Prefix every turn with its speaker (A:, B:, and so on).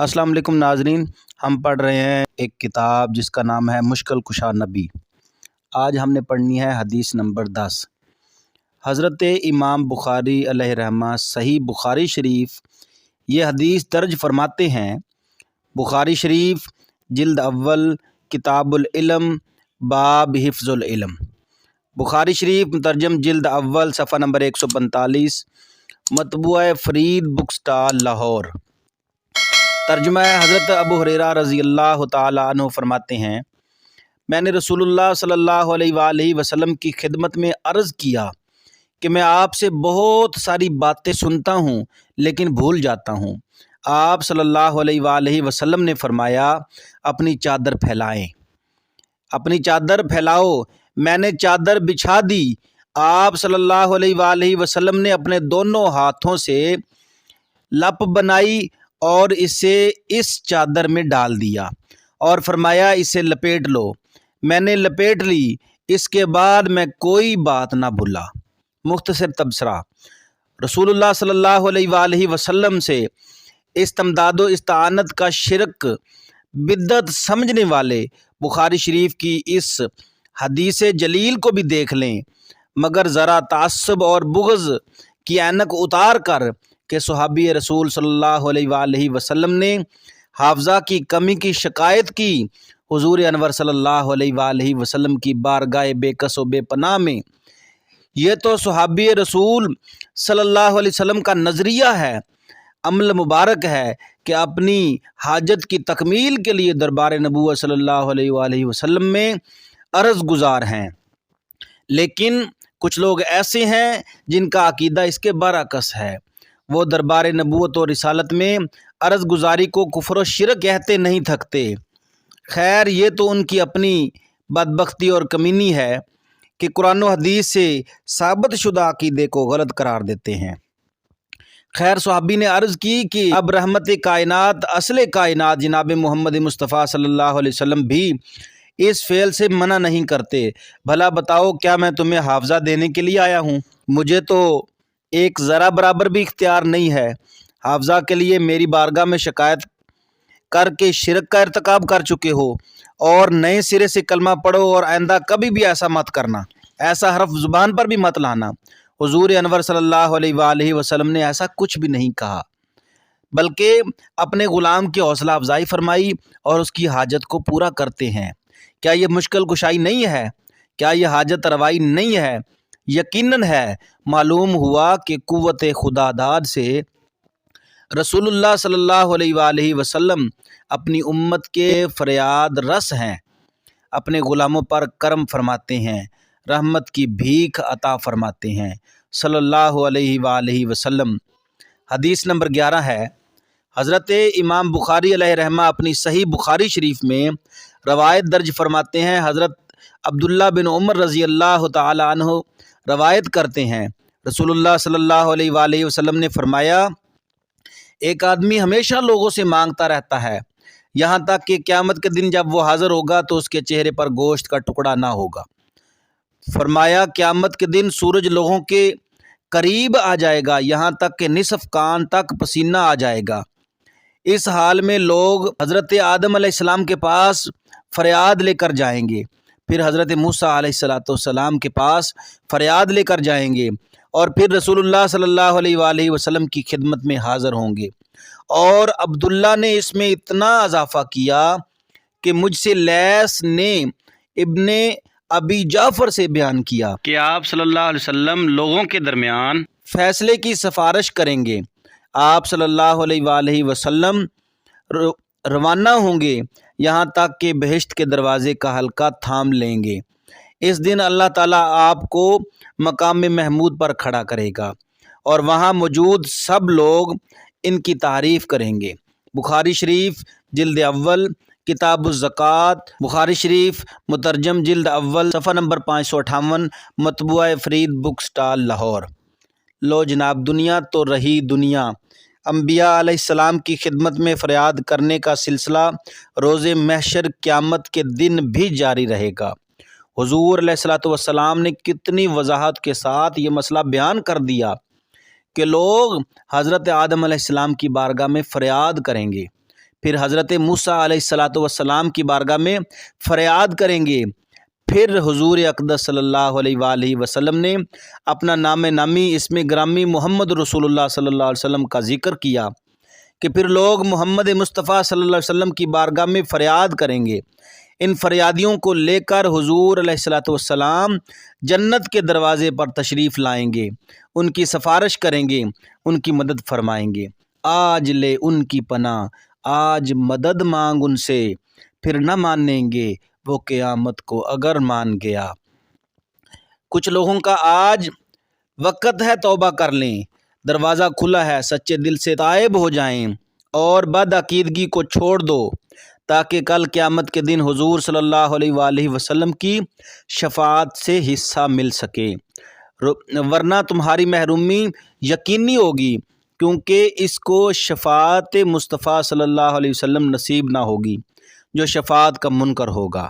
A: अस्सलाम वालेकुम नाजरीन, हम पढ़ रहे हैं एक किताब जिसका नाम है मुश्किल कुशा नबी। आज हमने पढ़नी है हदीस नंबर 10। हज़रत इमाम बुखारी अलैहि रहमा सही बुखारी शरीफ ये हदीस दर्ज फरमाते हैं। बुखारी शरीफ जिल्द अव्वल किताबुल इल्म बाब हिफ्ज़ुल इल्म। बुखारी शरीफ मुतरजम जिल्द अव्वल सफ़ा नंबर 145, मतबूआ फरीद बुक स्टॉल लाहौर। तर्जुमा है हज़रत अबू हुरैरा रज़ी अल्लाह ताला अन्हु फरमाते हैं, मैंने रसूलुल्लाह सल्लल्लाहु अलैहि वसल्लम की खिदमत में अर्ज़ किया कि मैं आपसे बहुत सारी बातें सुनता हूँ लेकिन भूल जाता हूँ। आप सल्लल्लाहु अलैहि वसल्लम ने फरमाया, अपनी चादर फैलाएं, अपनी चादर फैलाओ। मैंने चादर बिछा दी। आप सल्लल्लाहु अलैहि वसल्लम ने अपने दोनों हाथों से लप बनाई और इसे इस चादर में डाल दिया और फरमाया, इसे लपेट लो। मैंने लपेट ली, इसके बाद मैं कोई बात ना भूला। मुख्तसर तबसरा, रसूलुल्लाह सल्लल्लाहु अलैहि वसल्लम से इस्तिमदाद व इस्तानत का शिरक बिद्दत समझने वाले बुखारी शरीफ की इस हदीस जलील को भी देख लें, मगर ज़रा तासुब और बुग़्ज़ की ऐनक उतार कर कि सहाबी रसूल सल्लल्लाहु अलैहि वसल्लम ने हाफ़ज़ा की कमी की शिकायत की हुज़ूर अनवर सल्लल्लाहु अलैहि वसल्लम की बारगाह बेकस व बेपनाह में। ये तो सहाबी रसूल सल्लल्लाहु अलैहि वसल्लम का नज़रिया है, अमल मुबारक है कि अपनी हाजत की तकमील के लिए दरबार नबूवत सल्लल्लाहु अलैहि वसल्लम में अर्ज़ गुज़ार हैं। लेकिन कुछ लोग ऐसे हैं जिनका अकीदा इसके बरअक्स है। वो दरबार नबूवत और रिसालत में अर्ज़ गुज़ारी को कुफ्र व शिरक कहते नहीं थकते। खैर, ये तो उनकी अपनी बदबख्ती और कमीनी है कि कुरान व हदीस से साबित शुदा अकीदे को गलत करार देते हैं। खैर, सहाबी ने अर्ज़ की कि अब रहमत कायनात असले कायनात जनाब मोहम्मद मुस्तफ़ा सल्लल्लाहु अलैहि वसल्लम भी इस फ़ेल से मना नहीं करते। भला बताओ, क्या मैं तुम्हें हाफ़ज़ा देने के लिए आया हूँ? मुझे तो एक ज़रा बराबर भी इख्तियार नहीं है। हाफ़ज़ा के लिए मेरी बारगाह में शिकायत करके शिरक का इर्तिकाब कर चुके हो और नए सिरे से कलमा पढ़ो और आइंदा कभी भी ऐसा मत करना, ऐसा हरफ ज़ुबान पर भी मत लाना। हुज़ूर अनवर सल्लल्लाहु अलैहि वसल्लम ने ऐसा कुछ भी नहीं कहा, बल्कि अपने ग़ुलाम की हौसला अफजाई फरमाई और उसकी हाजत को पूरा करते हैं। क्या ये मुश्किल कुशाई नहीं है? क्या ये हाजत रवाई नहीं है? यकीनन है। मालूम हुआ कि कुव्वत खुदादाद से रसूलुल्लाह सल्लल्लाहु अलैहि वसल्लम अपनी उम्मत के फरियाद रस हैं, अपने ग़ुलामों पर करम फरमाते हैं, रहमत की भीख अता फरमाते हैं सल्लल्लाहु अलैहि वसल्लम। हदीस नंबर 11 है। हज़रत इमाम बुखारी अलैहि रहमा अपनी सही बुखारी शरीफ में रवायत दर्ज फरमाते हैं। हज़रत अब्दुल्ला बिन उमर रज़ी अल्लाह ताला अन्हु रवायत करते हैं, रसूलुल्लाह सल्लल्लाहु अलैहि वसल्लम ने फरमाया, एक आदमी हमेशा लोगों से मांगता रहता है यहाँ तक कि क़यामत के दिन जब वो हाज़िर होगा तो उसके चेहरे पर गोश्त का टुकड़ा ना होगा। फरमाया, क़यामत के दिन सूरज लोगों के करीब आ जाएगा, यहाँ तक कि निसफ कान तक पसीना आ जाएगा। इस हाल में लोग हज़रत आदम अलैहिस्सलाम के पास फ़रियाद लेकर जाएंगे, फिर हज़रत मूसा अलैहिस्सलाम के पास फ़रियाद लेकर जाएंगे और फिर रसूलुल्लाह सल्लल्लाहु अलैहि वसल्लम की खिदमत में हाज़िर होंगे। और अब्दुल्ला ने इसमें इतना इजाफ़ा किया कि मुझसे लैस ने इब्ने अबी जाफ़र से बयान किया कि आप सल्लल्लाहु अलैहि वसल्लम लोगों के दरमियान फ़ैसले की सिफारिश करेंगे। आप सल्लल्लाहु अलैहि वसल्लम रवाना होंगे यहाँ तक कि बहिश्त के दरवाज़े का हल्का थाम लेंगे। इस दिन अल्लाह ताला आपको मकाम महमूद पर खड़ा करेगा और वहाँ मौजूद सब लोग इनकी तारीफ़ करेंगे। बुखारी शरीफ जिल्द अव्वल किताबुज़ ज़कात, बुखारी शरीफ मुतरजम जिल्द अव्वल सफ़ा नंबर 558, मतबूआ फरीद बुक स्टॉल लाहौर। लो जनाब, दुनिया तो रही दुनिया। अंबिया अलैहिस्सलाम की खिदमत में फ़रियाद करने का सिलसिला रोज़े महशर क़यामत के दिन भी जारी रहेगा। हुज़ूर अलैहिस्सलातु वस्सलाम ने कितनी वज़ाहत के साथ ये मसला बयान कर दिया कि लोग हज़रत आदम अलैहिस्सलाम की बारगाह में फ़रियाद करेंगे, پھر حضرت موسیٰ علیہ الصلاۃ والسلام کی بارگاہ میں فریاد کریں گے۔ پھر حضور اقدس صلی اللہ علیہ وآلہ وسلم نے اپنا نام نامی اسم گرامی محمد رسول اللہ صلی اللہ علیہ وسلم کا ذکر کیا کہ پھر لوگ محمد مصطفیٰ صلی اللہ علیہ وسلم کی بارگاہ میں فریاد کریں گے۔ ان فریادیوں کو لے کر حضور علیہ الصلاۃ والسلام جنت کے دروازے پر تشریف لائیں گے، ان کی سفارش کریں گے، ان کی مدد فرمائیں گے۔ آج لے ان کی پناہ، آج مدد مانگ ان سے، پھر نہ مانیں گے وہ قیامت کو اگر مان گیا۔ کچھ لوگوں کا آج وقت ہے توبہ کر لیں، دروازہ کھلا ہے، سچے دل سے تائب ہو جائیں اور بد عقیدگی کو چھوڑ دو، تاکہ کل قیامت کے دن حضور صلی اللہ علیہ وآلہ وسلم کی شفاعت سے حصہ مل سکے، ورنہ تمہاری محرومی یقینی ہوگی، کیونکہ اس کو شفاعت مصطفیٰ صلی اللہ علیہ وسلم نصیب نہ ہوگی جو شفاعت کا منکر ہوگا۔